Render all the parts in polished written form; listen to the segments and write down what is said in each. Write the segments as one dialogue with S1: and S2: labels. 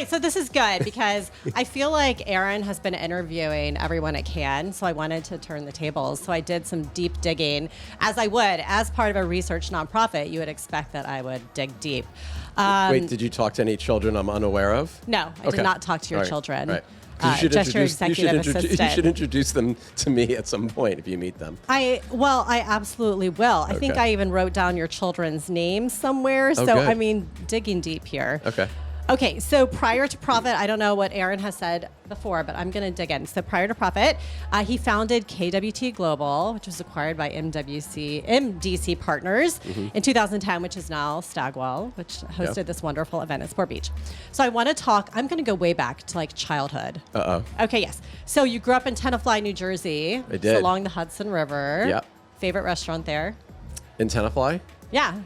S1: right, so this is good because I feel like Aaron has been interviewing everyone at Cannes, so I wanted to turn the tables. So I did some deep digging, as I would. As part of a research nonprofit, you would expect that I would dig deep.
S2: Wait, did you talk to any children I'm unaware of?
S1: No, I did not talk to your children.
S2: Right.
S1: Just your executive assistant.
S2: You should introduce them to me at some point if you meet them.
S1: I absolutely will. I think I even wrote down your children's names somewhere. So,
S2: good.
S1: I mean, digging deep here.
S2: Okay,
S1: so prior to Profit, I don't know what Aaron has said before, but I'm going to dig in. So prior to Profit, he founded KWT Global, which was acquired by MDC Partners in 2010, which is now Stagwell, which hosted this wonderful event at Sport Beach. So I'm going to go way back to like childhood. Okay, yes. So you grew up in Tenafly, New Jersey.
S2: I did.
S1: Along the Hudson River.
S2: Yep.
S1: Favorite restaurant there?
S2: In Tenafly?
S1: Yeah.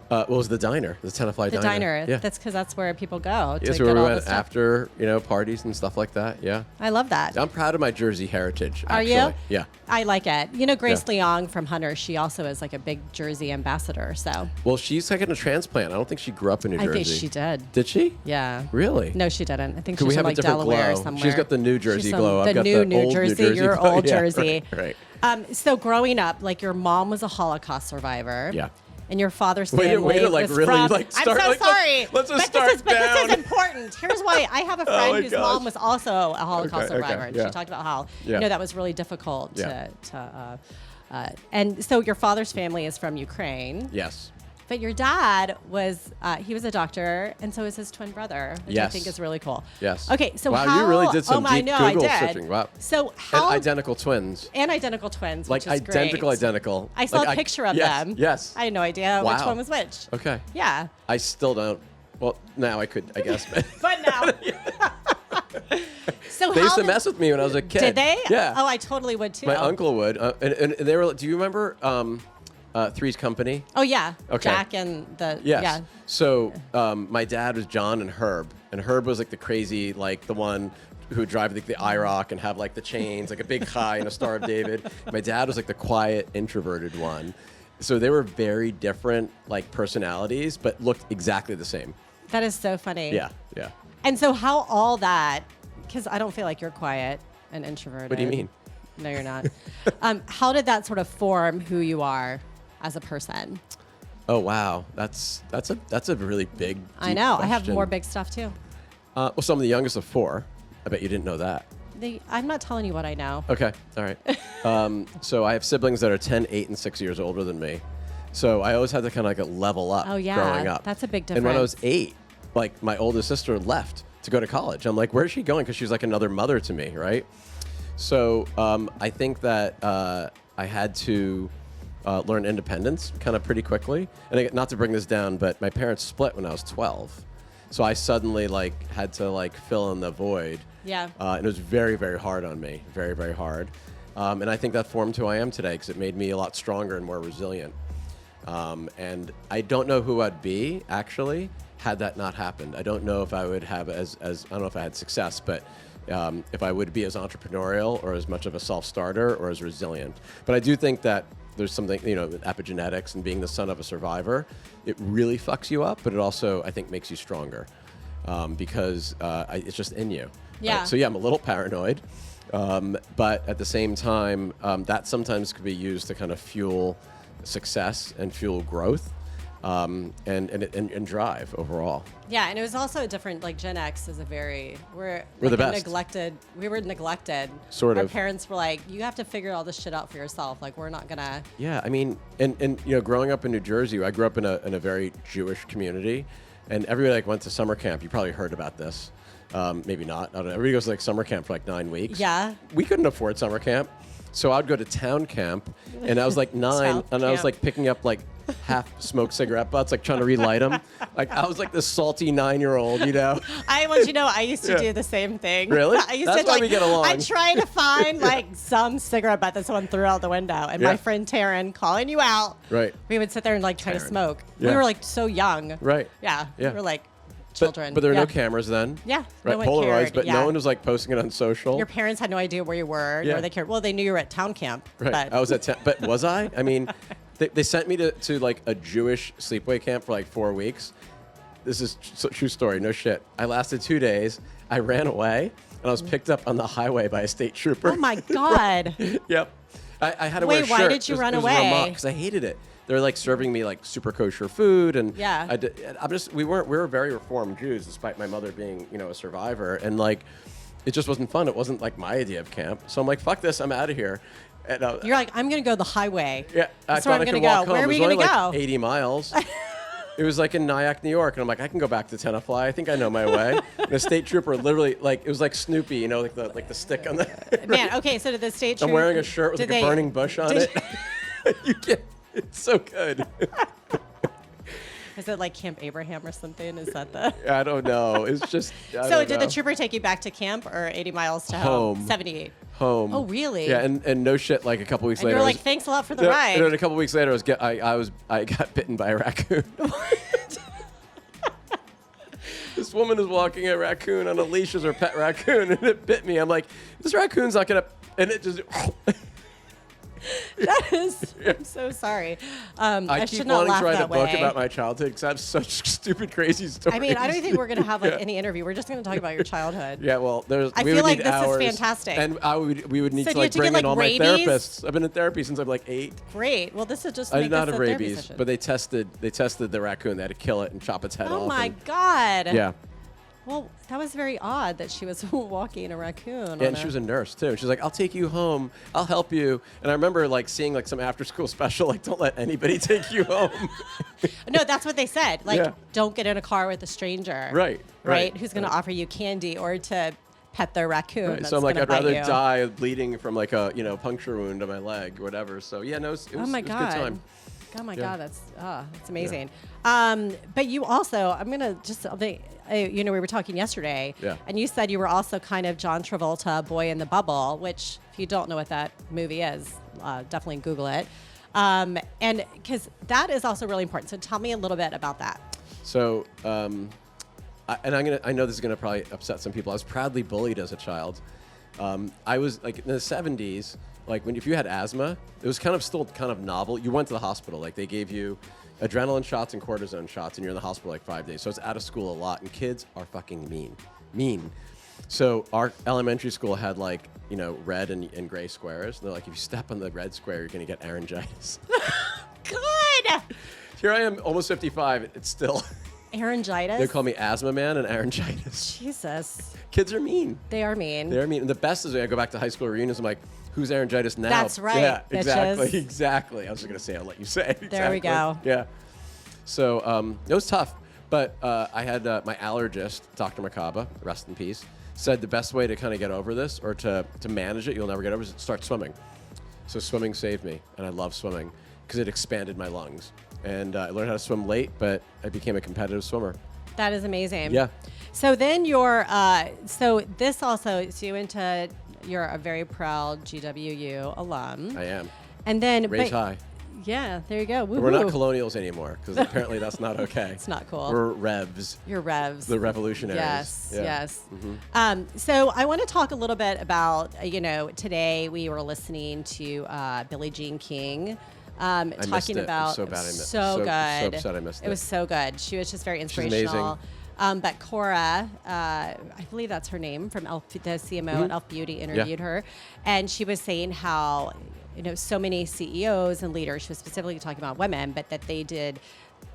S2: What was the diner? The Tenafly Diner.
S1: The diner.
S2: Yeah.
S1: That's because that's where people go.
S2: Yes, where we went after, parties and stuff like that. Yeah.
S1: I love that.
S2: I'm proud of my Jersey heritage.
S1: Are
S2: actually.
S1: you?
S2: Yeah.
S1: I like it. Grace Leong from Hunter, she also is like a big Jersey ambassador. So.
S2: Well, she's taking a transplant. I don't think she grew up in New Jersey.
S1: I think she did.
S2: Did she?
S1: Yeah.
S2: Really?
S1: No, she didn't. I think
S2: Could
S1: she's from like Delaware or somewhere.
S2: She's got the New Jersey glow.
S1: I've got the old New Jersey. You're old Jersey.
S2: Right.
S1: So growing up, like your mom was a Holocaust survivor.
S2: Yeah.
S1: And your father's family
S2: way to
S1: was
S2: really
S1: from...
S2: like start,
S1: I'm so sorry.
S2: Let's just start down.
S1: But this is important. Here's why. I have a friend whose mom was also a Holocaust survivor. And she talked about how that was really difficult and so your father's family is from Ukraine.
S2: Yes.
S1: But your dad was, he was a doctor, and so is his twin brother, which I think is really cool.
S2: Yes.
S1: Okay, so
S2: wow, you really did some deep Google searching. Wow.
S1: So how...
S2: And identical twins.
S1: And identical twins,
S2: like
S1: which is
S2: identical.
S1: I saw a picture of them.
S2: Yes.
S1: I had no idea which one was which.
S2: Okay.
S1: Yeah.
S2: I still don't. Well, now I could, I guess.
S1: But now. So
S2: they used to mess with me when I was a kid.
S1: Did they?
S2: Yeah.
S1: Oh, I totally would too.
S2: My uncle would. And they were, do you remember Three's Company?
S1: Oh, yeah.
S2: Okay.
S1: Jack and the...
S2: Yes.
S1: Yeah.
S2: So my dad was John and Herb. And Herb was like the crazy, like the one who would drive like the IROC and have like the chains, like a big high and a Star of David. My dad was like the quiet, introverted one. So they were very different like personalities, but looked exactly the same.
S1: That is so funny.
S2: Yeah, yeah.
S1: And so how all that, because I don't feel like you're quiet and introverted.
S2: What do you mean?
S1: No, you're not. How did that sort of form who you are as a person?
S2: Oh wow, that's a really big.
S1: I know.
S2: Question.
S1: I have more big stuff too.
S2: Well, so I'm the youngest of four. I bet you didn't know that.
S1: I'm not telling you what I know.
S2: Okay, all right. So I have siblings that are 10, 8, and 6 years older than me. So I always had to kind of like level up growing up.
S1: That's a big difference.
S2: And when I was 8, like my oldest sister left to go to college. I'm like, where's she going? Because she's like another mother to me, right? So I think that I had to learn independence kind of pretty quickly. And not to bring this down, but my parents split when I was 12. So I suddenly like had to like fill in the void.
S1: Yeah.
S2: And it was very, very hard on me. Very, very hard. And I think that formed who I am today because it made me a lot stronger and more resilient. And I don't know who I'd be, actually, had that not happened. I don't know if I would have I don't know if I had success, but if I would be as entrepreneurial or as much of a self-starter or as resilient. But I do think that there's something, with epigenetics and being the son of a survivor, it really fucks you up, but it also, I think, makes you stronger because it's just in you.
S1: Yeah.
S2: Right? So yeah, I'm a little paranoid, but at the same time, that sometimes could be used to kind of fuel success and fuel growth and drive overall.
S1: Yeah, and it was also different. Like Gen X is we're
S2: the
S1: like
S2: best.
S1: We were neglected.
S2: Sort
S1: Our
S2: of.
S1: parents were like, you have to figure all this shit out for yourself. Like we're not gonna.
S2: Yeah, I mean, and growing up in New Jersey, I grew up in a very Jewish community, and everybody like went to summer camp. You probably heard about this. Maybe not. I don't know. Everybody goes to like summer camp for like 9 weeks.
S1: Yeah.
S2: We couldn't afford summer camp. So I'd go to town camp, and I was like 9, and I was like picking up like half-smoked cigarette butts, like trying to relight them. Like I was like this salty 9-year-old,
S1: I want you to know, I used to do the same thing.
S2: Really?
S1: I used
S2: That's
S1: to
S2: why we get along.
S1: I try to find like some cigarette butt that someone threw out the window, and my friend Taryn, calling you out.
S2: Right.
S1: We would sit there and like try to smoke.
S2: Yeah.
S1: We were like so young.
S2: Right.
S1: Yeah.
S2: Yeah.
S1: We were like children.
S2: But there were no cameras then.
S1: Yeah.
S2: Right.
S1: No one
S2: Polaroids,
S1: cared.
S2: but no one was like posting it on social.
S1: Your parents had no idea where you were,
S2: Yeah.
S1: nor they cared. Well, they knew you were at town camp.
S2: Right.
S1: But
S2: I was at but was I? I mean, they sent me to like a Jewish sleepaway camp for like 4 weeks. this is true story, no shit. I lasted 2 days. I ran away, and I was picked up on the highway by a state trooper.
S1: Oh my God.
S2: Yep. I had to wear a
S1: Wait,
S2: shirt.
S1: why did you run away?
S2: Because I hated it. They're like serving me like super kosher food, and
S1: Yeah.
S2: we were very reformed Jews, despite my mother being, you know, a survivor, and like it just wasn't fun. It wasn't like my idea of camp. So I'm like, fuck this, I'm out of here. And,
S1: You're like, I'm going to go the highway.
S2: yeah, I
S1: That's where
S2: thought I
S1: I'm
S2: could
S1: gonna
S2: walk
S1: go.
S2: home.
S1: Where are we
S2: It was
S1: going to
S2: only
S1: go?
S2: like 80 miles. It was like in Nyack, New York, and I'm like, I can go back to Tenafly. I think I know my way. And the state trooper literally, like, it was like Snoopy, you know, like the stick on the.
S1: Man, okay, so did the state
S2: I'm
S1: trooper-
S2: wearing a shirt with
S1: did
S2: like
S1: they-
S2: a burning bush on
S1: did-
S2: it. You can't. It's so good.
S1: Is it like Camp Abraham or something? Is that the?
S2: I don't know. It's just. I
S1: So
S2: don't
S1: did
S2: know.
S1: the trooper take you back to camp or 80 miles to home?
S2: Home.
S1: 78.
S2: Home?
S1: Oh, really?
S2: Yeah, and no shit. Like a couple weeks
S1: And
S2: later,
S1: you're
S2: I
S1: like,
S2: was-
S1: thanks a lot for the
S2: No,
S1: ride.
S2: And then a couple weeks later, I got bitten by a raccoon. This woman is walking a raccoon on a leash as her pet raccoon, and it bit me. I'm like, this raccoon's not gonna, and it just.
S1: That is, I'm so sorry.
S2: I keep
S1: should not
S2: wanting
S1: laugh
S2: to write a
S1: that
S2: book
S1: way.
S2: about my childhood because I have such stupid, crazy stories.
S1: I mean, I don't think we're going to have like
S2: Yeah.
S1: any interview. We're just going to talk about your childhood.
S2: Yeah, well, we
S1: feel
S2: would
S1: like
S2: need
S1: this is
S2: hours,
S1: fantastic.
S2: and we would need
S1: So
S2: to
S1: do you
S2: like
S1: have to
S2: bring
S1: get,
S2: in
S1: like,
S2: all
S1: rabies?
S2: my therapists. I've been in therapy since I'm like 8.
S1: Great. Well, this is just
S2: I
S1: make
S2: did not
S1: us
S2: have
S1: a therapy
S2: rabies,
S1: session.
S2: but they tested the raccoon. They had to kill it and chop its head off.
S1: Oh my
S2: and-
S1: God.
S2: Yeah.
S1: Well, that was very odd that she was walking a raccoon.
S2: Yeah, and she was a nurse too. She's like, "I'll take you home. I'll help you." And I remember like seeing like some after-school special, like, "Don't let anybody take you home."
S1: No, that's what they said. Like,
S2: Yeah.
S1: don't get in a car with a stranger.
S2: Right.
S1: Who's going to offer you candy or to pet their raccoon?
S2: Right.
S1: That's
S2: So I'm like,
S1: gonna
S2: I'd
S1: bite
S2: rather
S1: you.
S2: die bleeding from like a puncture wound on my leg, or whatever. So yeah, no, it was,
S1: Oh my
S2: it was
S1: God.
S2: a good time.
S1: Oh my
S2: Yeah.
S1: God, that's amazing. But you also, I'm gonna just, we were talking yesterday,
S2: Yeah.
S1: and you said you were also kind of John Travolta, Boy in the Bubble, which if you don't know what that movie is, definitely Google it. And because that is also really important. So tell me a little bit about that.
S2: So, I know this is gonna probably upset some people. I was proudly bullied as a child. I was like in the 70s, like if you had asthma, it was still kind of novel. You went to the hospital, like they gave you adrenaline shots and cortisone shots, and you're in the hospital like 5 days. So it's out of school a lot, and kids are fucking mean. So our elementary school had like red and gray squares. And they're like, if you step on the red square, you're gonna get laryngitis.
S1: Good.
S2: Here I am, almost 55. It's still.
S1: Laryngitis.
S2: They call me asthma man and laryngitis.
S1: Jesus.
S2: Kids are mean.
S1: They are mean.
S2: They're mean. And the best is when I go back to high school reunions, I'm like, who's laryngitis now?
S1: That's right,
S2: Yeah,
S1: bitches.
S2: exactly. I was just going to say, I'll let you say. Exactly.
S1: There we go.
S2: Yeah. So it was tough. But I had my allergist, Dr. Makaba, rest in peace, said the best way to kind of get over this or to manage it, you'll never get over, is start swimming. So swimming saved me. And I love swimming because it expanded my lungs. And I learned how to swim late, but I became a competitive swimmer.
S1: That is amazing.
S2: Yeah.
S1: So then you're, so you're a very proud GWU alum.
S2: I am.
S1: And then,
S2: Raise high.
S1: Yeah, there you go.
S2: But we're not
S1: Woohoo.
S2: colonials anymore because apparently that's not okay.
S1: It's not cool.
S2: We're revs.
S1: You're revs.
S2: The revolutionaries.
S1: Yes,
S2: Yeah.
S1: yes.
S2: Mm-hmm.
S1: So I want to talk a little bit about, today we were listening to Billie Jean King.
S2: missed
S1: Talking
S2: it. I'm
S1: about
S2: so bad I missed-
S1: so
S2: so
S1: good.
S2: upset I missed
S1: It was
S2: it.
S1: so good. She was just very
S2: amazing.
S1: inspirational. But Cora, I believe that's her name, from the CMO at Elf Beauty, interviewed her, and she was saying how so many CEOs and leaders. She was specifically talking about women, but that they did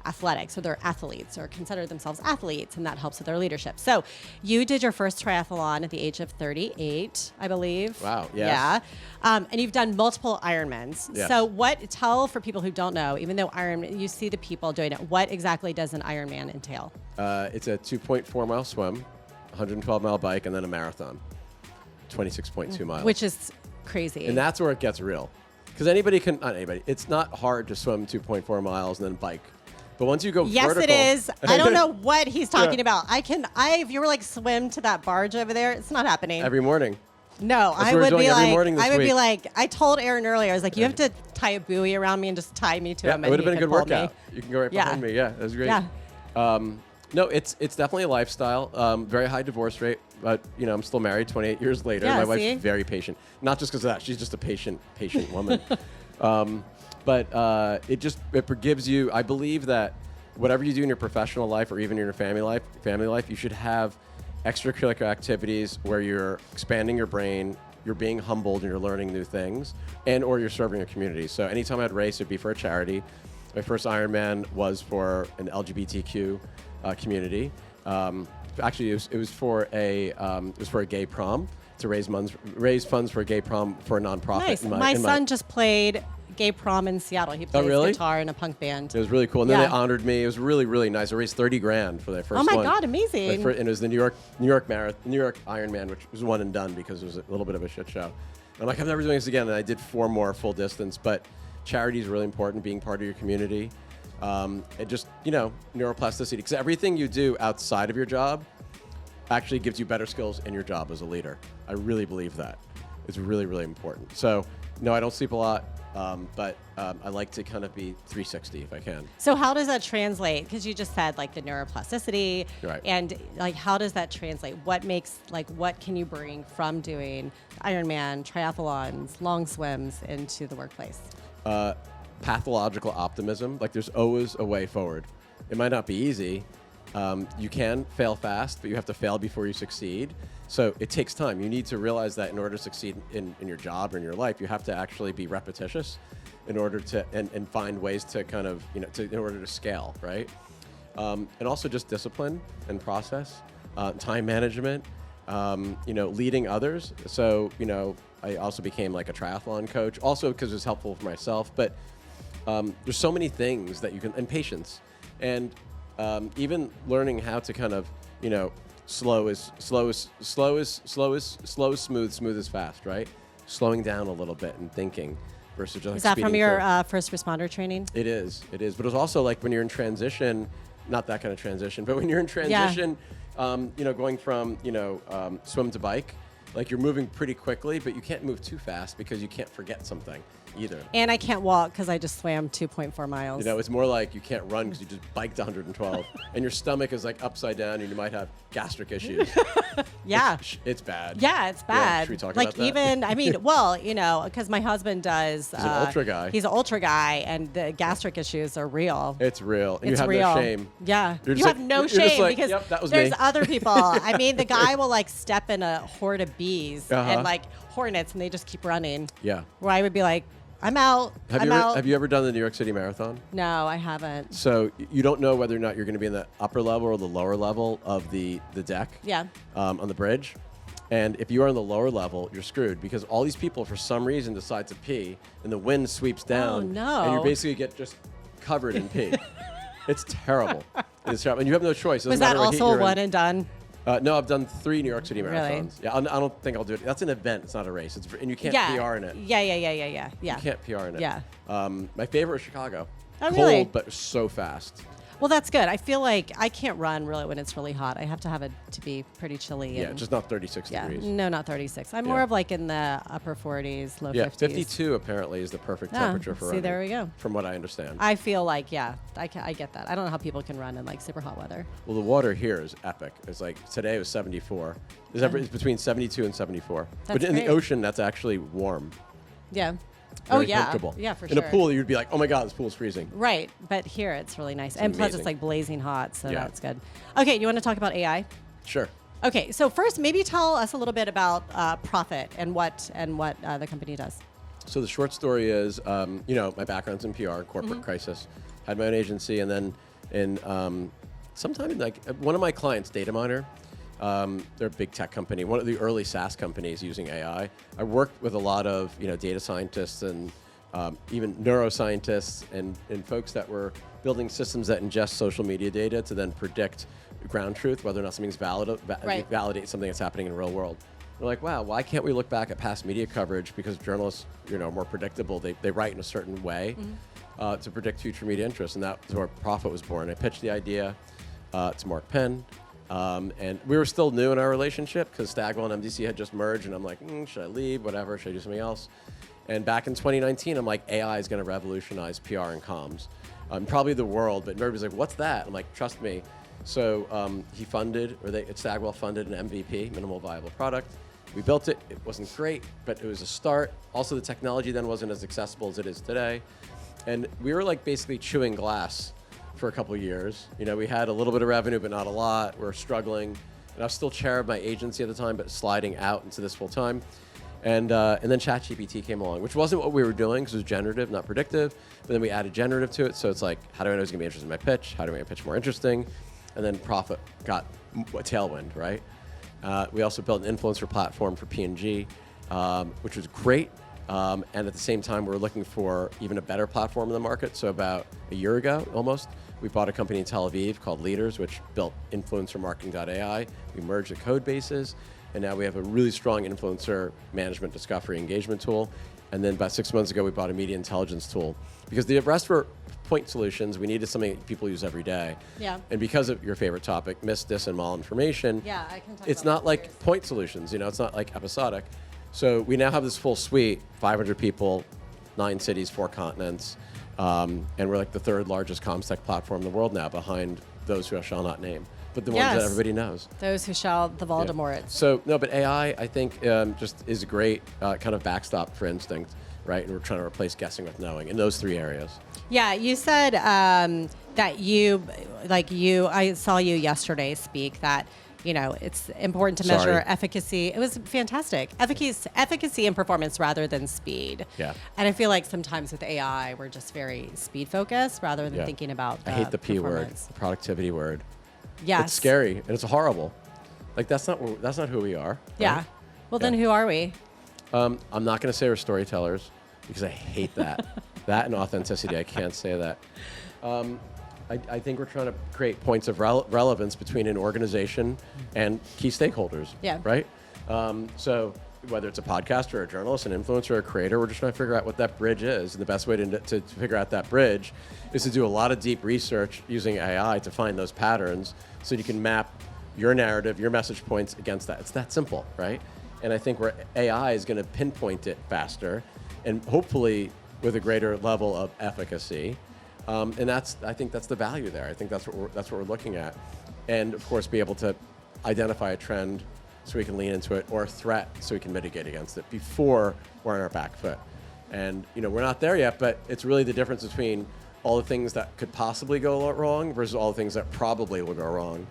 S1: athletics, so they're athletes or consider themselves athletes, and that helps with their leadership. So you did your first triathlon at the age of 38, I believe.
S2: Wow, yes.
S1: Yeah. And you've done multiple Ironmans.
S2: Yes.
S1: So tell for people who don't know, even though you see the people doing it, what exactly does an Ironman entail?
S2: It's a 2.4 mile swim, 112 mile bike, and then a marathon, 26.2 miles.
S1: Which is crazy.
S2: And that's where it gets real. Because not anybody, it's not hard to swim 2.4 miles and then bike. But once you go
S1: Yes,
S2: vertical.
S1: it is. I don't know what he's talking
S2: Yeah.
S1: about. If you were like swim to that barge over there, it's not happening.
S2: Every morning.
S1: No,
S2: That's
S1: I
S2: what we're
S1: would
S2: doing
S1: be
S2: every
S1: like,
S2: morning this week.
S1: I told Aaron earlier, I was like, you have to tie a buoy around me and just tie me to
S2: Yeah,
S1: him.
S2: it would have
S1: and
S2: been a
S1: he
S2: good
S1: could pull
S2: workout.
S1: me.
S2: You can go right
S1: Yeah.
S2: behind me. Yeah, that was great.
S1: Yeah.
S2: No, it's definitely a lifestyle. Very high divorce rate, but I'm still married 28 years later.
S1: Yeah,
S2: My wife's
S1: see?
S2: very patient. Not just because of that. She's just a patient woman. But it forgives you. I believe that whatever you do in your professional life or even in your family life, you should have extracurricular activities where you're expanding your brain, you're being humbled, and you're learning new things, and or you're serving a community. So anytime I'd race, it'd be for a charity. My first Ironman was for an LGBTQ community. Actually, it was for a gay prom to raise funds for a gay prom for a nonprofit.
S1: Nice. My son just played gay prom in Seattle. He plays guitar in a punk band.
S2: It was really cool. And then they honored me. It was really, really nice. I raised $30,000 for their first one.
S1: Oh my God, amazing.
S2: And it was the New York Ironman, which was one and done because it was a little bit of a shit show. And I'm like, I'm never doing this again. And I did 4 more full distance. But charity is really important, being part of your community. And just, neuroplasticity. Because everything you do outside of your job actually gives you better skills in your job as a leader. I really believe that. It's really, really important. So, no, I don't sleep a lot. But I like to kind of be 360 if I can. So
S1: how does that translate? Because you just said like the neuroplasticity,
S2: right.
S1: And like how does that translate? What can you bring from doing Ironman, triathlons, long swims into the workplace?
S2: Pathological optimism. Like there's always a way forward. It might not be easy. You can fail fast, but you have to fail before you succeed. So it takes time. You need to realize that in order to succeed in your job or in your life, you have to actually be repetitious in order to and find ways to kind of in order to scale, right? And also just discipline and process, time management, leading others. So I also became like a triathlon coach, also because it was helpful for myself. But there's so many things that you can, and patience, and even learning how to kind of slow is smooth is fast, right? Slowing down a little bit and thinking versus just.
S1: Is that from your first responder training?
S2: It is. But it was also like when you're in transition, not that kind of transition, but when you're in transition, going from swim to bike, like you're moving pretty quickly, but you can't move too fast because you can't forget something either.
S1: And I can't walk because I just swam 2.4 miles.
S2: It's more like you can't run because you just biked 112, and your stomach is like upside down, and you might have gastric issues.
S1: Yeah,
S2: it's bad.
S1: Yeah, it's bad.
S2: Yeah, should we talk about that?
S1: Because my husband does.
S2: He's an ultra guy.
S1: He's an ultra guy, and the gastric issues are real.
S2: It's real. And
S1: it's
S2: you have
S1: real.
S2: No shame.
S1: Yeah, you have no shame because
S2: yep, that was
S1: there's
S2: me.
S1: other people. I mean, the guy will like step in a horde of bees and like hornets, and they just keep running.
S2: Yeah.
S1: Where I would be like, I'm out.
S2: Have you ever done the New York City Marathon?
S1: No, I haven't.
S2: So you don't know whether or not you're going to be in the upper level or the lower level of the deck.
S1: Yeah.
S2: On the bridge. And if you are on the lower level, you're screwed because all these people, for some reason, decide to pee, and the wind sweeps down.
S1: Oh, no.
S2: And you basically get just covered in pee. It's terrible. It's terrible. And you have no choice.
S1: Was that also a one and done?
S2: No, I've done 3 New York City marathons.
S1: Really?
S2: Yeah, I don't think I'll do it. That's an event. It's not a race. And you can't PR in it.
S1: Yeah.
S2: You can't PR in it.
S1: Yeah.
S2: My favorite is Chicago.
S1: Oh,
S2: Cold,
S1: really?
S2: but so fast.
S1: Well, that's good. I feel like I can't run really when it's really hot. I have to have it to be pretty chilly.
S2: Yeah, just not 36 degrees.
S1: No, not 36. I'm more of like in the upper 40s, low 50s.
S2: Yeah, 52 apparently is the perfect temperature for running.
S1: See, there we go.
S2: From what I understand.
S1: I feel like, I get that. I don't know how people can run in like super hot weather.
S2: Well, the water here is epic. It's like today it was 74. It's between 72 and 74. But in the ocean, that's actually warm.
S1: Yeah.
S2: Very comfortable.
S1: Yeah, for
S2: in
S1: sure.
S2: In a pool, you'd be like, oh my God, this pool's freezing.
S1: Right. But here it's really nice.
S2: It's
S1: and
S2: amazing.
S1: plus it's like blazing hot, so that's good. Okay, you want to talk about AI?
S2: Sure.
S1: Okay, so first maybe tell us a little bit about Profit and what the company does.
S2: So the short story is, my background's in PR, corporate crisis. Had my own agency, and then in sometime in like one of my clients, Dataminer, they're a big tech company, one of the early SaaS companies using AI. I worked with a lot of data scientists and even neuroscientists and folks that were building systems that ingest social media data to then predict ground truth, whether or not something's validate something that's happening in the real world. We're like, wow, why can't we look back at past media coverage because journalists, are more predictable. They write in a certain way to predict future media interests, and that's where Profit was born. I pitched the idea to Mark Penn. And we were still new in our relationship because Stagwell and MDC had just merged, and I'm like, should I leave? Whatever. Should I do something else? And back in 2019, I'm like, AI is going to revolutionize PR and comms, probably the world. But everybody's like, what's that? I'm like, trust me. So Stagwell funded an MVP, minimal viable product. We built it. It wasn't great, but it was a start. Also, the technology then wasn't as accessible as it is today, and we were like basically chewing glass for a couple of years. You know, we had a little bit of revenue, but not a lot. We were struggling. And I was still chair of my agency at the time, but sliding out into this full time. And then ChatGPT came along, which wasn't what we were doing because it was generative, not predictive. But then we added generative to it. So it's like, how do I know it's going to be interested in my pitch? How do I make my pitch more interesting? And then Profit got a tailwind, right? We also built an influencer platform for P&G, which was great. And at the same time, we were looking for even a better platform in the market. So about a year ago, almost, we bought a company in Tel Aviv called Leaders, which built influencermarketing.ai. We merged the code bases, and now we have a really strong influencer management, discovery, engagement tool. And then about 6 months ago, we bought a media intelligence tool. Because the rest were point solutions, we needed something that people use every day.
S1: Yeah.
S2: And because of your favorite topic, miss, dis, and malinformation,
S1: Yeah, I can talk
S2: it's
S1: about
S2: not like point solutions, you know, it's not like episodic. So we now have this full suite, 500 people, 9 cities, 4 continents, and we're like the 3rd largest comms tech platform in the world now, behind those who I shall not name, but the ones that everybody knows.
S1: Those who shall the Voldemorts.
S2: Yeah. So no, but AI, I think, just is a great kind of backstop for instinct, right? And we're trying to replace guessing with knowing in those 3 areas.
S1: Yeah, you said that I saw you yesterday speak that, you know, it's important to measure efficacy. It was fantastic. Efficacy and performance rather than speed.
S2: Yeah.
S1: And I feel like sometimes with AI, we're just very speed focused rather than thinking about the
S2: I hate the P word,
S1: performance.
S2: the productivity word.
S1: Yes.
S2: It's scary and it's horrible. Like that's not who we are.
S1: Yeah.
S2: Right?
S1: Well, then who are we?
S2: I'm not going to say we're storytellers because I hate that. That and authenticity, I can't say that. I think we're trying to create points of relevance between an organization and key stakeholders.
S1: Yeah.
S2: Right? So whether it's a podcaster, a journalist, an influencer, a creator, we're just trying to figure out what that bridge is. And the best way to figure out that bridge is to do a lot of deep research using AI to find those patterns so you can map your narrative, your message points against that. It's that simple, right? And I think where AI is going to pinpoint it faster and hopefully with a greater level of efficacy. And I think that's the value there. I think that's what we're looking at. And of course, be able to identify a trend so we can lean into it, or a threat so we can mitigate against it before we're on our back foot. And you know, we're not there yet, but it's really the difference between all the things that could possibly go wrong versus all the things that probably will go wrong.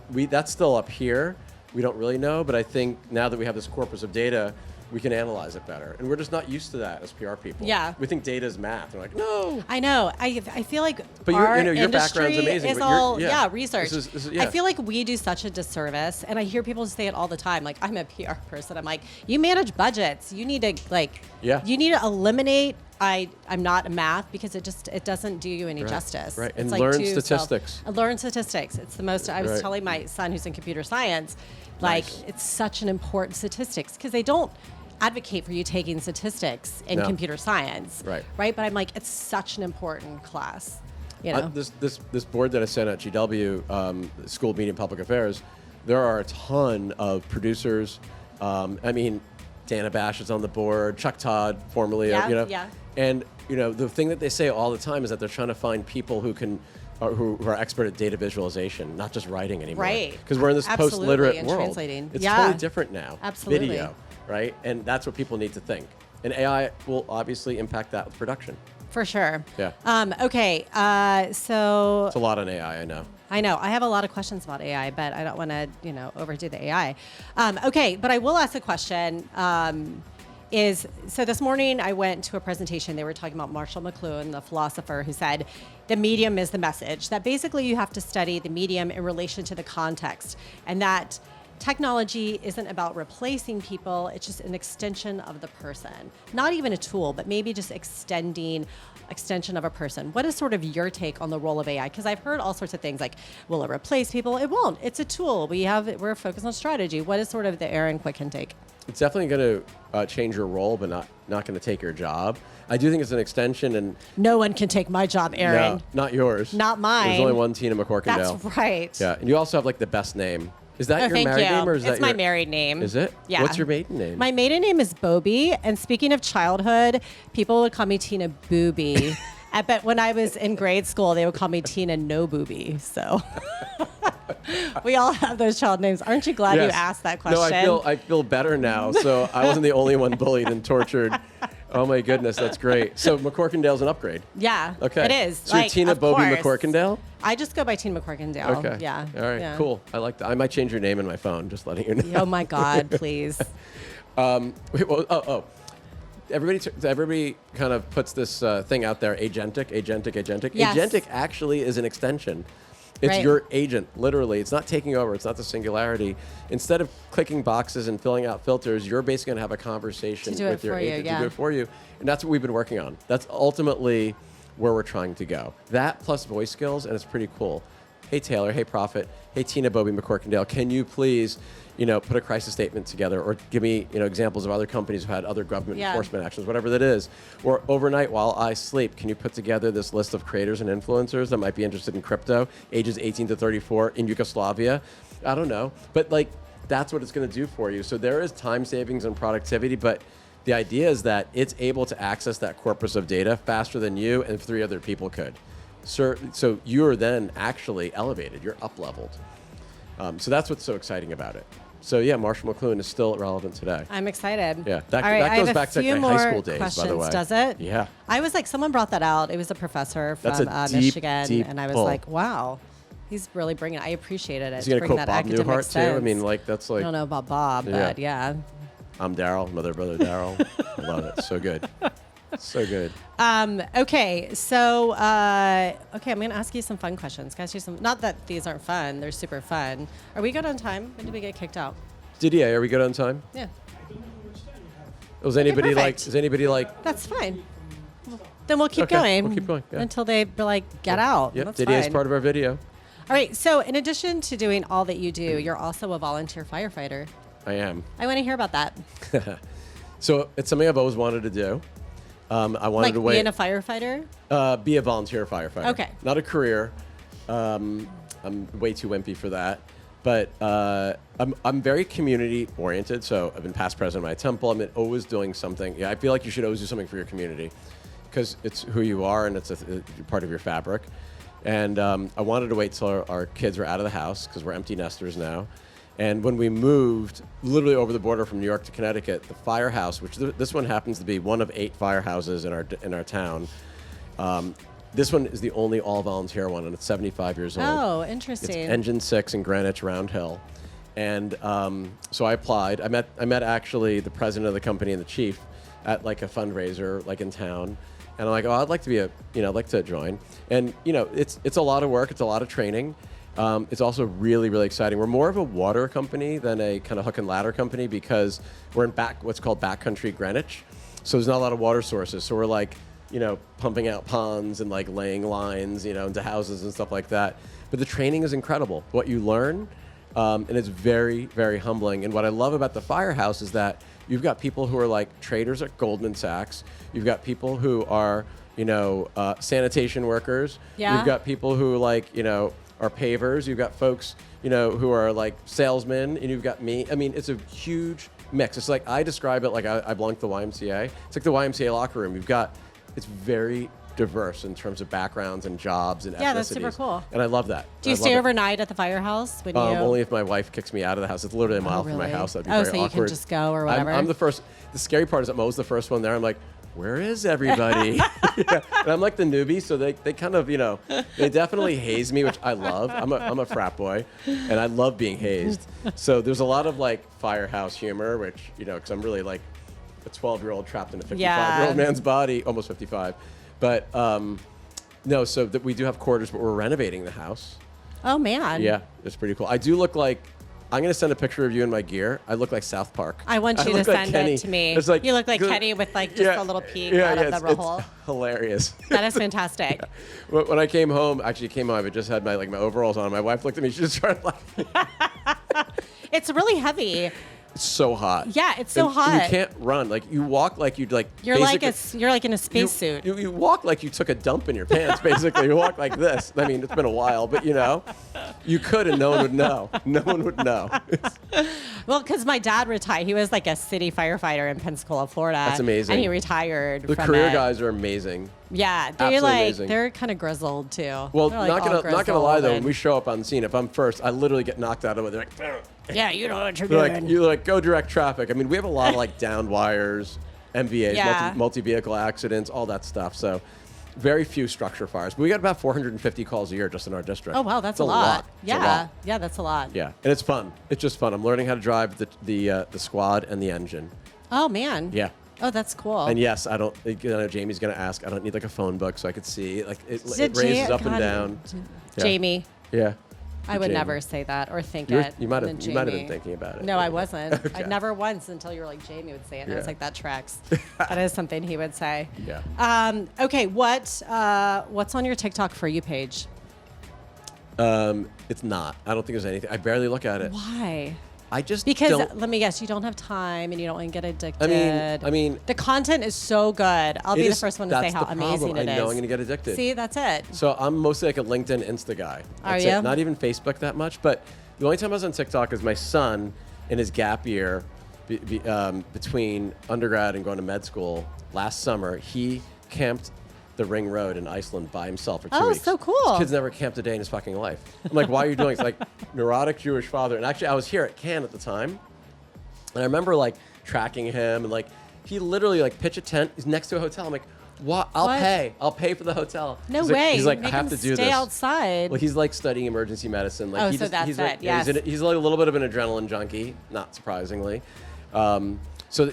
S2: That's still up here. We don't really know, but I think now that we have this corpus of data, we can analyze it better. And we're just not used to that as PR people.
S1: Yeah.
S2: We think data is math. We're like, no.
S1: I know. I feel like
S2: but
S1: our
S2: your
S1: industry
S2: background's amazing.
S1: is
S2: but
S1: all research.
S2: This is,
S1: I feel like we do such a disservice, and I hear people say it all the time. Like, I'm a PR person. I'm like, you manage budgets. You need to you need to eliminate. I'm not a math because it doesn't do you any justice.
S2: Right.
S1: It's
S2: And
S1: like
S2: learn statistics.
S1: Learn statistics. It's the most. I was telling my son who's in computer science, like it's such an important statistics because they don't advocate for you taking statistics in computer science, right? But I'm like, it's such an important class, you know.
S2: This board that I sent at GW, School of Media and Public Affairs, there are a ton of producers. I mean, Dana Bash is on the board, Chuck Todd, formerly, and you know, the thing that they say all the time is that they're trying to find people who can. Who are expert at data visualization, not just writing anymore.
S1: Right.
S2: Because we're in this post-literate
S1: and
S2: world.
S1: Translating.
S2: It's totally different now.
S1: Absolutely.
S2: Video, right? And that's what people need to think. And AI will obviously impact that with production.
S1: For sure.
S2: Yeah.
S1: Okay. So
S2: it's a lot on AI, I know.
S1: I know. I have a lot of questions about AI, but I don't want to, overdo the AI. Okay, but I will ask a question. So this morning I went to a presentation. They were talking about Marshall McLuhan, the philosopher, who said the medium is the message. That basically you have to study the medium in relation to the context, and that technology isn't about replacing people. It's just an extension of the person. Not even a tool, but maybe just extension of a person. What is sort of your take on the role of AI? Because I've heard all sorts of things like, will it replace people? It won't. It's a tool. We're focused on strategy. What is sort of the Aaron Kwittken take?
S2: It's definitely going to change your role, but not going to take your job. I do think it's an extension, and
S1: no one can take my job, Aaron.
S2: No, not yours.
S1: Not mine.
S2: There's only one Tina McCorkindale.
S1: That's right.
S2: Yeah, and you also have like the best name. Is that your married name, or is that
S1: my married name?
S2: Is it?
S1: Yeah.
S2: What's your maiden name?
S1: My maiden name is Bobby, and speaking of childhood, people would call me Tina Booby. But when I was in grade school, they would call me Tina No Booby. So we all have those child names. Aren't you glad you asked that question?
S2: No, I feel better now. So I wasn't the only one bullied and tortured Oh my goodness, that's great. So McCorkindale's an upgrade.
S1: Yeah.
S2: Okay.
S1: It is.
S2: So you're Tina
S1: of
S2: Bobby
S1: course.
S2: McCorkindale?
S1: I just go by Tina McCorkindale.
S2: Okay.
S1: Yeah.
S2: All right.
S1: Yeah.
S2: Cool. I like that. I might change your name in my phone. Just letting you know.
S1: Oh my God, please.
S2: Wait, well, everybody kind of puts this thing out there. Agentic.
S1: Yes.
S2: Agentic actually is an extension. It's
S1: Right.
S2: your agent, literally. It's not taking over. It's not the singularity. Instead of clicking boxes and filling out filters, you're basically going to have a conversation
S1: To do it
S2: with your
S1: for you,
S2: agent
S1: yeah.
S2: to do it for you. And that's what we've been working on. That's ultimately where we're trying to go. That plus voice skills, and it's pretty cool. Hey, Taylor. Hey, Prophet. Hey, Tina Bobby McCorkindale. Can you please, put a crisis statement together, or give me, examples of other companies who had other government
S1: Yeah.
S2: enforcement actions, whatever that is. Or overnight while I sleep, can you put together this list of creators and influencers that might be interested in crypto, ages 18 to 34 in Yugoslavia? I don't know. But that's what it's going to do for you. So there is time savings and productivity, but the idea is that it's able to access that corpus of data faster than you and 3 other people could. So you're then actually elevated. You're up-leveled. So that's what's so exciting about it. So yeah, Marshall McLuhan is still relevant today.
S1: I'm excited.
S2: Yeah, that
S1: All right,
S2: goes
S1: I have
S2: back
S1: a
S2: to
S1: few
S2: my
S1: more
S2: high school days,
S1: questions,
S2: by the way.
S1: Does it?
S2: Yeah.
S1: I was like, someone brought that out. It was a professor from
S2: That's a deep,
S1: Michigan,
S2: deep
S1: and I was
S2: pull.
S1: like, wow, he's really bringing it. I appreciated it.
S2: Is he going to
S1: bring
S2: quote
S1: that
S2: Bob
S1: academic
S2: Newhart too? I
S1: sense.
S2: mean, that's
S1: I
S2: like,
S1: don't know about Bob, but yeah.
S2: I'm Daryl, another brother Daryl. I love it. So good. So good.
S1: Okay, so I'm going to ask you some fun questions. Can I ask you some? Not that these aren't fun; they're super fun. Are we good on time? When did we get kicked out?
S2: Didier, are we good on time?
S1: Yeah,
S2: Was anybody
S1: perfect.
S2: Is anybody like?
S1: that's fine. Then we'll keep
S2: Okay,
S1: going.
S2: we'll keep going, yeah.
S1: Until they get out.
S2: Yep,
S1: That's
S2: Didier is
S1: fine.
S2: part of our video.
S1: All right. So, in addition to doing all that you do, you're also a volunteer firefighter.
S2: I am.
S1: I want to hear about that.
S2: So it's something I've always wanted to do. I wanted
S1: Like
S2: to wait.
S1: being a firefighter.
S2: Be a volunteer firefighter.
S1: Okay.
S2: Not a career. I'm way too wimpy for that. But I'm very community oriented. So I've been past president of my temple. I've been always doing something. Yeah, I feel like you should always do something for your community because it's who you are and it's a part of your fabric. And I wanted to wait till our kids were out of the house because we're empty nesters now. And when we moved literally over the border from New York to Connecticut, the firehouse, which this one happens to be one of 8 firehouses in our town, this one is the only all-volunteer one, and it's 75 years old.
S1: Oh,
S2: It's
S1: interesting.
S2: Engine 6 in Greenwich, Round Hill. And so I applied. I met actually the president of the company and the chief at like a fundraiser like in town. And I'm like, oh, I'd like to be I'd like to join. And it's a lot of work. It's a lot of training. It's also really, really exciting. We're more of a water company than a kind of hook and ladder company because we're in what's called backcountry Greenwich. So there's not a lot of water sources. So we're like, pumping out ponds and like laying lines, into houses and stuff like that. But the training is incredible. What you learn, and it's very, very humbling. And what I love about the firehouse is that you've got people who are like traders at Goldman Sachs. You've got people who are, sanitation workers.
S1: Yeah.
S2: You've got people who are pavers. You've got folks, who are like salesmen, and you've got me. I mean, it's a huge mix. It's like I describe it like I belong to the YMCA. It's like the YMCA locker room. It's very diverse in terms of backgrounds and jobs and ethnicities.
S1: Yeah, that's super cool.
S2: And I love that.
S1: Do you
S2: I love
S1: stay
S2: it.
S1: overnight at the firehouse when you?
S2: Only if my wife kicks me out of the house. It's literally a mile from my
S1: really?
S2: house. That'd be
S1: Oh,
S2: very
S1: so you
S2: awkward.
S1: can just go or whatever?
S2: I'm the first. The scary part is I'm always the first one there. I'm like, where is everybody? Yeah. And I'm like the newbie, so they kind of, they definitely haze me, which I love. I'm a frat boy, and I love being hazed. So there's a lot of like firehouse humor, which, because I'm really like a 12-year-old trapped in a 55-year-old man's body, almost 55. But no, so that we do have quarters, but we're renovating the house.
S1: Oh man.
S2: Yeah, it's pretty cool. I do look like. I'm going to send a picture of you in my gear. I look like South Park.
S1: I want you to
S2: look like
S1: send
S2: Kenny.
S1: it to me.
S2: It's like,
S1: You look like Kenny with like just a little peek out of the hole.
S2: It's hilarious.
S1: That is fantastic.
S2: When I came home, I just had my overalls on. My wife looked at me. She just started laughing.
S1: It's really heavy.
S2: It's so hot.
S1: Yeah, it's so
S2: And
S1: hot.
S2: You can't run. Like you walk like you'd like.
S1: You're like
S2: basically-
S1: you're like in a spacesuit.
S2: You walk like you took a dump in your pants. Basically, you walk like this. I mean, it's been a while, but you could, and no one would know. No one would know.
S1: Well, because my dad retired. He was like a city firefighter in Pensacola, Florida.
S2: That's amazing.
S1: And he retired.
S2: The
S1: from
S2: career
S1: it.
S2: guys are amazing.
S1: Yeah, they're
S2: Absolutely
S1: like
S2: amazing.
S1: they're kind of grizzled too.
S2: Well,
S1: They're, like,
S2: not
S1: all
S2: gonna lie though.
S1: grizzled
S2: When we show up on scene, if I'm first, I literally get knocked out of it. They're like,
S1: yeah, you know what you're
S2: They're
S1: doing.
S2: like, you like go direct traffic. I mean, we have a lot of like downed wires, MVAs,
S1: Yeah.
S2: multi-vehicle accidents, all that stuff. So very few structure fires. But we get about 450 calls a year just in our district.
S1: Oh, wow, that's
S2: It's
S1: a lot.
S2: It's a
S1: Yeah.
S2: lot.
S1: Yeah, that's a lot.
S2: Yeah, and it's fun. It's just fun. I'm learning how to drive the squad and the engine.
S1: Oh, man.
S2: Yeah.
S1: Oh, that's cool.
S2: And yes, I don't. Jamie's gonna ask. I don't need like a phone book so I could see. Like it
S1: Did
S2: raises
S1: Ja-
S2: up and
S1: God,
S2: down. Yeah.
S1: Jamie.
S2: Yeah.
S1: I would
S2: Jamie.
S1: never say that or think
S2: You
S1: and
S2: might have.
S1: then
S2: You might have been
S1: Jamie.
S2: thinking about it.
S1: No, I wasn't.
S2: Okay.
S1: I never once until you were like, Jamie would say it. And I was
S2: Yeah.
S1: like, that tracks. That is something he would say.
S2: Yeah.
S1: Okay, what's on your TikTok For You page?
S2: It's not. I don't think there's anything. I barely look at it.
S1: Why?
S2: I just
S1: Because
S2: don't.
S1: let me guess, you don't have time and you don't want to get addicted.
S2: I mean,
S1: the content is so good. I'll
S2: it
S1: be the
S2: is-
S1: first one to say
S2: that's
S1: how
S2: the
S1: amazing
S2: problem.
S1: it
S2: I
S1: is.
S2: know I'm gonna get addicted.
S1: See, that's it.
S2: So I'm mostly like a LinkedIn Insta guy.
S1: Are
S2: That's
S1: you?
S2: it. Not even Facebook that much. But the only time I was on TikTok is my son in his gap year between undergrad and going to med school last summer. He camped the Ring Road in Iceland by himself for 2
S1: Oh,
S2: weeks.
S1: so cool.
S2: This kid's never camped a day in his fucking life. I'm like, why are you doing it? It's like neurotic Jewish father. And actually, I was here at Cannes at the time. And I remember like tracking him and like he literally like pitch a tent. He's next to a hotel. I'm like, what? I'll pay. I'll pay for the hotel.
S1: No
S2: he's
S1: way.
S2: Like, he's like,
S1: Make
S2: I have
S1: him
S2: to do
S1: stay
S2: this.
S1: outside.
S2: Well, he's like studying emergency medicine. Like
S1: Oh,
S2: he
S1: so that's
S2: he's like,
S1: it, yes.
S2: He's like a little bit of an adrenaline junkie, not surprisingly. So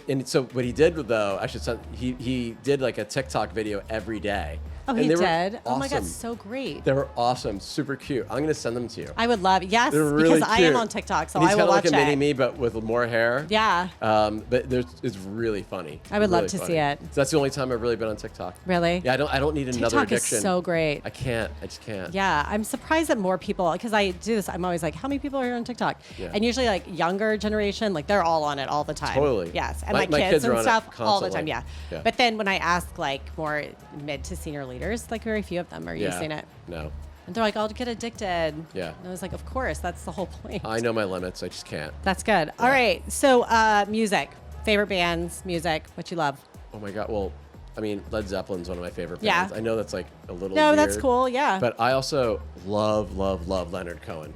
S2: what he did though, I should say, he did like a TikTok video every day.
S1: Oh,
S2: And
S1: he
S2: they were
S1: did? Oh my God,
S2: awesome.
S1: so great.
S2: They were awesome, super cute. I'm gonna send them to you.
S1: I would love, yes,
S2: They're really
S1: because I
S2: cute.
S1: am on TikTok, so
S2: And
S1: I
S2: he's
S1: will
S2: kinda
S1: watch
S2: like a mini
S1: it.
S2: me, but with more hair.
S1: Yeah.
S2: But it's really funny.
S1: I would love
S2: Really
S1: to
S2: funny.
S1: see it.
S2: So that's the only time I've really been on TikTok.
S1: Really?
S2: Yeah, I don't need another
S1: TikTok is
S2: addiction.
S1: so great.
S2: I can't. I just can't.
S1: Yeah, I'm surprised that more people, because I do this, I'm always like, how many people are on TikTok?
S2: Yeah.
S1: And usually like younger generation, like they're all on it all the time.
S2: Totally.
S1: Yes. And
S2: My
S1: my kids
S2: kids are
S1: and
S2: on it
S1: stuff all the
S2: constantly.
S1: time. Yeah.
S2: Yeah.
S1: But then when I ask like more mid to senior leaders, like very few of them are using it.
S2: No.
S1: And they're like, I'll get addicted.
S2: Yeah.
S1: And I was like, of course, that's the whole point.
S2: I know my limits. I just can't.
S1: That's good. All right. So music, favorite bands, music, what you love.
S2: Oh my God. Well, I mean, Led Zeppelin's one of my favorite
S1: Yeah.
S2: bands. I know that's like a little
S1: No,
S2: weird,
S1: that's cool. Yeah.
S2: But I also love Leonard Cohen.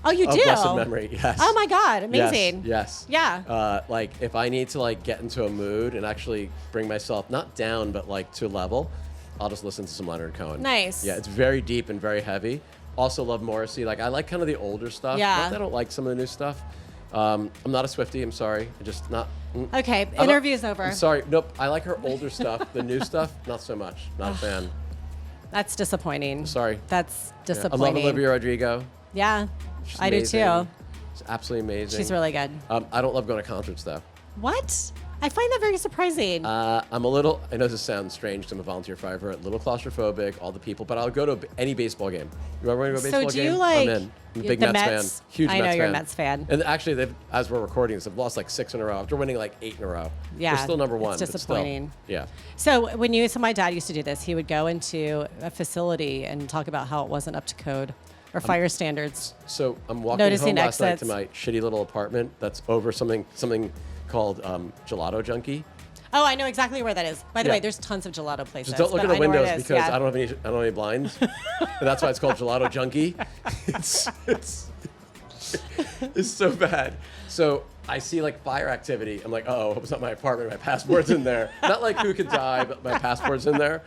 S1: Oh, you
S2: Of
S1: do?
S2: blessed memory, yes.
S1: Oh my God, amazing.
S2: Yes.
S1: Yeah.
S2: Like if I need to like get into a mood and actually bring myself not down but like to a level, I'll just listen to some Leonard Cohen.
S1: Nice.
S2: Yeah, it's very deep and very heavy. Also love Morrissey. Like I like kind of the older stuff.
S1: Yeah.
S2: Not that I don't like some of the new stuff. I'm not a Swiftie. I'm sorry. I just not.
S1: Okay,
S2: I'm not-
S1: interview's over.
S2: I'm sorry. Nope. I like her older stuff. The new stuff, not so much. Not a fan.
S1: That's disappointing.
S2: Sorry.
S1: That's
S2: Yeah. I
S1: disappointing.
S2: love Olivia Rodrigo.
S1: Yeah,
S2: She's
S1: I
S2: amazing.
S1: do too.
S2: She's absolutely amazing.
S1: She's really good.
S2: I don't love going to concerts though.
S1: What? I find that very surprising.
S2: I'm a little, I know this sounds strange because I'm a volunteer firefighter, a little claustrophobic, all the people, but I'll go to any baseball game. You ever want to go to a
S1: So
S2: baseball
S1: do
S2: game?
S1: you like
S2: I'm in. I'm a big
S1: the
S2: Mets
S1: Mets?
S2: fan. Huge
S1: I know
S2: Mets
S1: you're a
S2: fan.
S1: Mets fan.
S2: And actually, as we're recording this, they've lost like 6 in a row. After winning like 8 in a row.
S1: Yeah,
S2: They're still number
S1: it's
S2: one. but still.
S1: disappointing.
S2: Yeah.
S1: So my dad used to do this. He would go into a facility and talk about how it wasn't up to code or fire standards.
S2: So I'm walking
S1: Noticing
S2: home last night
S1: exits.
S2: to my shitty little apartment that's over something called Gelato Junkie.
S1: Oh, I know exactly where that is. By the
S2: Yeah.
S1: way, there's tons of gelato places.
S2: Just don't look
S1: but
S2: at the
S1: I know where
S2: windows
S1: it is.
S2: because
S1: Yeah.
S2: I don't have any blinds. And that's why it's called Gelato Junkie. It's so bad. So I see like fire activity. I'm like, oh, hope it's not my apartment. My passport's in there. Not like who could die, but my passport's in there.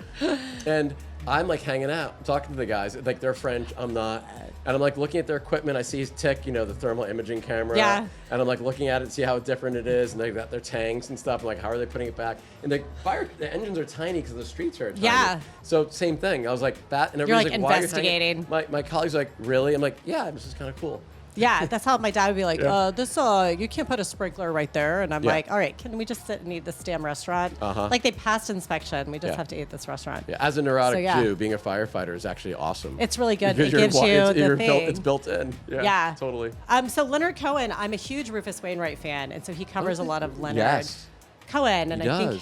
S2: And I'm like hanging out, I'm talking to the guys. Like they're French, I'm not. And I'm like looking at their equipment. I see his tick, the thermal imaging camera.
S1: Yeah.
S2: And I'm like looking at it to see how different it is. And they've got their tanks and stuff. I'm like, how are they putting it back? And the engines are tiny because the streets are tiny.
S1: Yeah.
S2: So same thing. I was like, that. And
S1: You're,
S2: everybody's
S1: like,
S2: like, why are you hanging-"
S1: investigating.
S2: My colleagues are like, really? I'm like, yeah, this is kind of cool.
S1: Yeah, that's how my dad would be like,
S2: Yeah.
S1: you can't put a sprinkler right there. And I'm
S2: Yeah.
S1: like, all right, can we just sit and eat this damn restaurant?
S2: Uh-huh.
S1: Like they passed inspection. We just
S2: Yeah.
S1: have to eat this restaurant.
S2: Yeah, as a neurotic
S1: So, yeah.
S2: Jew, being a firefighter is actually awesome.
S1: It's really good.
S2: Because
S1: It gives you the thing.
S2: It's built in. Yeah,
S1: Yeah.
S2: totally.
S1: So Leonard Cohen, I'm a huge Rufus Wainwright fan, and so he covers a lot of Leonard
S2: Yes.
S1: Cohen, and
S2: He
S1: I think
S2: does.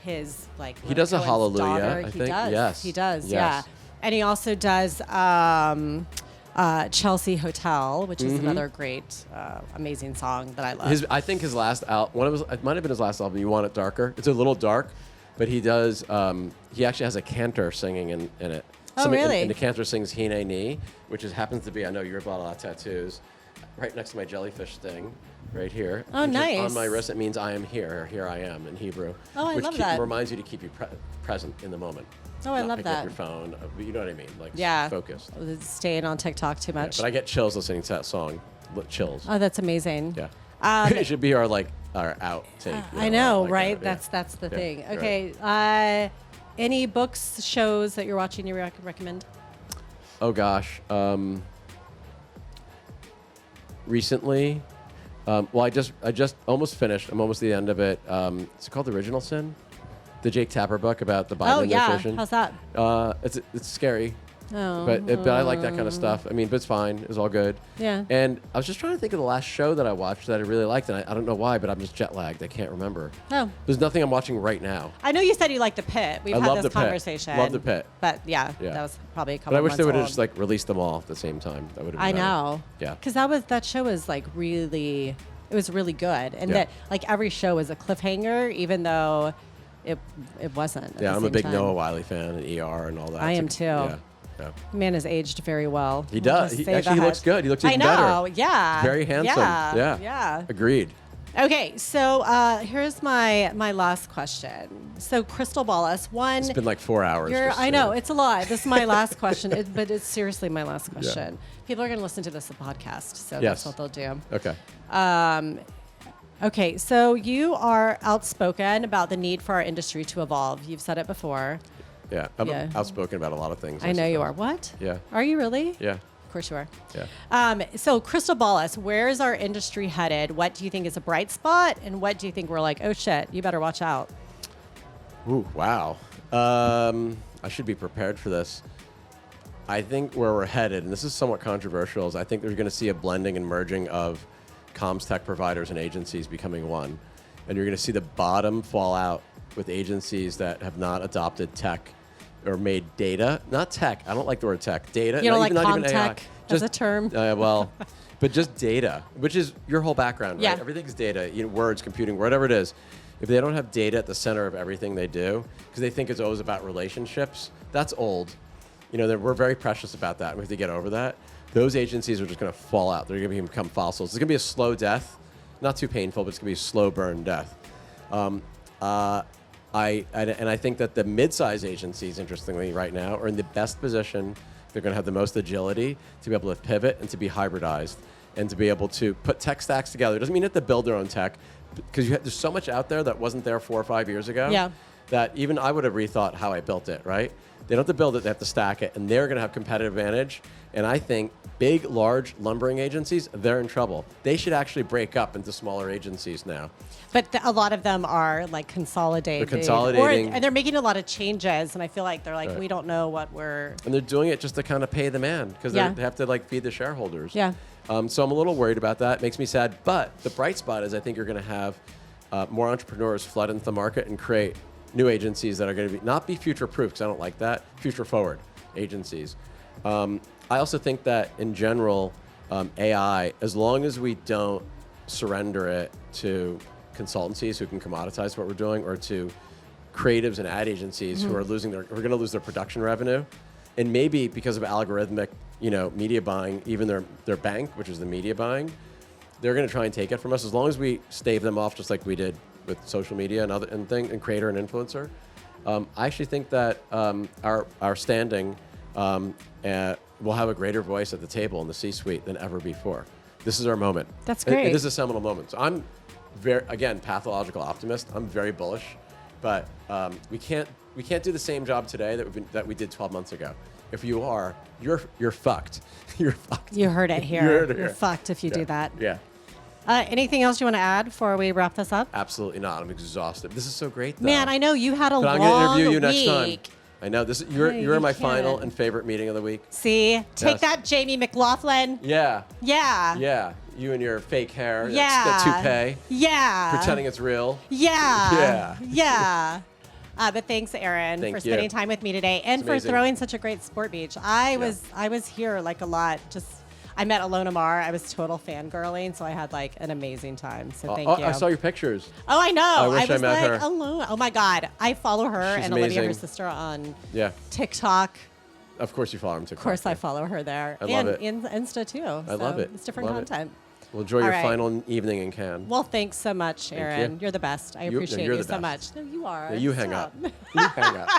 S1: his like
S2: He does a
S1: Cohen's
S2: Hallelujah,
S1: daughter,
S2: I
S1: he
S2: think.
S1: does.
S2: Yes.
S1: He does.
S2: Yes.
S1: Yeah, and he also does Chelsea Hotel, which is another great, amazing song that I love.
S2: I think his last album, it might have been his last album. You Want It Darker? It's a little dark, but he does. He actually has a cantor singing in it.
S1: Oh, really?
S2: And the cantor sings Hine Ni, which happens to be. I know you've got a lot of tattoos. right next to my jellyfish sting, right here.
S1: Oh,
S2: which is
S1: nice.
S2: on my wrist, it means I am here, or here I am in Hebrew.
S1: Oh, I
S2: which
S1: love that.
S2: reminds you to keep you present in the moment.
S1: Oh, I
S2: Not
S1: love
S2: pick
S1: that.
S2: up your phone. You know what I mean? Like
S1: Yeah.
S2: focused.
S1: Staying on TikTok too
S2: Yeah,
S1: much.
S2: but I get chills listening to that song. Chills.
S1: Oh, that's amazing.
S2: Yeah. It should be our outtake.
S1: I know,
S2: like
S1: right?
S2: that,
S1: That's the
S2: Yeah,
S1: thing.
S2: right.
S1: Okay. Any books, shows that you're watching you recommend?
S2: Oh gosh. Recently, well, I just almost finished. I'm almost at the end of it. It's called The Original Sin, the Jake Tapper book about the Bible
S1: Oh yeah.
S2: administration.
S1: How's that?
S2: It's scary,
S1: Oh.
S2: but I like that kind of stuff. I mean, but it's fine. It's all good.
S1: Yeah.
S2: And I was just trying to think of the last show that I watched that I really liked, and I don't know why, but I'm just jet lagged. I can't remember.
S1: Oh.
S2: There's nothing I'm watching right now.
S1: I know you said you like The Pit. We've
S2: I
S1: had
S2: love
S1: this
S2: The Pit.
S1: conversation.
S2: Love The Pit.
S1: But yeah,
S2: Yeah.
S1: that was probably a couple
S2: But I wish
S1: months
S2: they would have
S1: old.
S2: just released them all at the same time. That would have been
S1: I
S2: better.
S1: know.
S2: Yeah.
S1: Because that show was really, it was really good, and
S2: Yeah.
S1: that every show was a cliffhanger, even though it wasn't. At
S2: Yeah,
S1: the
S2: I'm a
S1: same
S2: big
S1: time.
S2: Noah Wiley fan and ER and all that.
S1: I am
S2: It's
S1: too.
S2: Yeah.
S1: The man has aged very well.
S2: He
S1: We'll
S2: does.
S1: just
S2: He
S1: say
S2: actually
S1: that.
S2: looks good. He looks even
S1: I know.
S2: better.
S1: Yeah.
S2: Very handsome.
S1: Yeah.
S2: Yeah. Agreed.
S1: Okay, so here's my last question. So crystal ball us one.
S2: It's been like 4 hours. just
S1: I
S2: so
S1: know
S2: you
S1: it's a lot. This is my last question, but it's seriously my last question. People are going to listen to this podcast, so
S2: Yes.
S1: that's what they'll do.
S2: Okay.
S1: Okay, so you are outspoken about the need for our industry to evolve. You've said it before.
S2: Yeah. I'm
S1: Yeah.
S2: outspoken about a lot of things.
S1: I know you
S2: suppose.
S1: are. What?
S2: Yeah.
S1: Are you really?
S2: Yeah.
S1: Of course you are.
S2: Yeah.
S1: So crystal ball us. Where is our industry headed? What do you think is a bright spot, and what do you think we're like? Oh shit! You better watch out.
S2: Ooh, wow. I should be prepared for this. I think where we're headed, and this is somewhat controversial, is I think we're going to see a blending and merging of comms tech providers and agencies becoming one. And you're going to see the bottom fall out with agencies that have not adopted tech or made data, not tech. I don't like the word tech. Data.
S1: You don't
S2: not
S1: like
S2: even AI.
S1: comtech as a term?
S2: Well, but just data, which is your whole background, right?
S1: Yeah.
S2: Everything's data, words, computing, whatever it is. If they don't have data at the center of everything they do, because they think it's always about relationships, that's old. We're very precious about that. We have to get over that. Those agencies are just going to fall out. They're going to become fossils. It's going to be a slow death, not too painful, but it's going to be a slow burn death. I think that the mid-size agencies, interestingly, right now, are in the best position. They're going to have the most agility to be able to pivot and to be hybridized and to be able to put tech stacks together. It doesn't mean you have to build their own tech, because there's so much out there that wasn't there 4 or 5 years ago.
S1: Yeah.
S2: That even I would have rethought how I built it, right? They don't have to build it, they have to stack it, and they're going to have competitive advantage. And I think big, large lumbering agencies, they're in trouble. They should actually break up into smaller agencies now.
S1: But a lot of them are consolidated.
S2: They're consolidating.
S1: And they're making a lot of changes, and I feel like they're
S2: Right.
S1: we don't know what we're.
S2: And they're doing it just to kind of pay the man, because
S1: Yeah.
S2: they have to feed the shareholders.
S1: Yeah.
S2: So I'm a little worried about that. It makes me sad. But the bright spot is I think you're going to have more entrepreneurs flood into the market and create new agencies that are going to not be future-proof, because I don't like that, future-forward agencies. I also think that in general, AI, as long as we don't surrender it to consultancies who can commoditize what we're doing, or to creatives and ad agencies who are going to lose their production revenue, and maybe because of algorithmic, media buying, even their bank, which is the media buying, they're going to try and take it from us. As long as we stave them off, just like we did with social media and creator and influencer, I actually think that our standing will have a greater voice at the table in the C-suite than ever before. This is our moment.
S1: That's great.
S2: It is a seminal moment. So I'm again, pathological optimist. I'm very bullish, but we can't do the same job today that we did 12 months ago. If you are, you're fucked. You're fucked.
S1: You heard it here.
S2: You heard it
S1: You're
S2: here.
S1: fucked if you do that.
S2: Yeah.
S1: Anything else you want to add before we wrap this up?
S2: Absolutely not. I'm exhausted. This is so great, though.
S1: Man, I know you had a
S2: But I'm
S1: long
S2: going to interview you
S1: week.
S2: next time. I know this. You're
S1: you
S2: in my
S1: can't.
S2: final and favorite meeting of the week.
S1: See? Take
S2: Yes.
S1: that, Jamie McLaughlin.
S2: Yeah.
S1: Yeah.
S2: Yeah. You and your fake hair.
S1: Yeah.
S2: That toupee.
S1: Yeah.
S2: Pretending it's real.
S1: Yeah.
S2: Yeah.
S1: Yeah. But thanks, Aaron,
S2: Thank
S1: for
S2: you.
S1: spending time with me today and
S2: It's
S1: for
S2: amazing.
S1: throwing such a great sport beach. I was here a lot. I met Alona Mar. I was total fangirling, so I had an amazing time. So thank you.
S2: I saw your pictures.
S1: Oh, I know.
S2: I wish I
S1: was
S2: met her.
S1: Alona. Oh my God. I follow her
S2: She's
S1: and Olivia, her
S2: amazing.
S1: sister, on
S2: Yeah.
S1: TikTok
S2: Of course you follow him to
S1: Of course, I follow her there.
S2: I love it.
S1: And Insta too.
S2: I love it.
S1: It's different
S2: Love it.
S1: content.
S2: Well, enjoy
S1: All
S2: your
S1: right.
S2: final evening in Cannes.
S1: Well, thanks so much, Aaron.
S2: you.
S1: You're the best. I
S2: No,
S1: appreciate
S2: you're
S1: you
S2: the
S1: so
S2: best.
S1: much. No, you are.
S2: Yeah, you hang
S1: Stop.
S2: up. You hang up.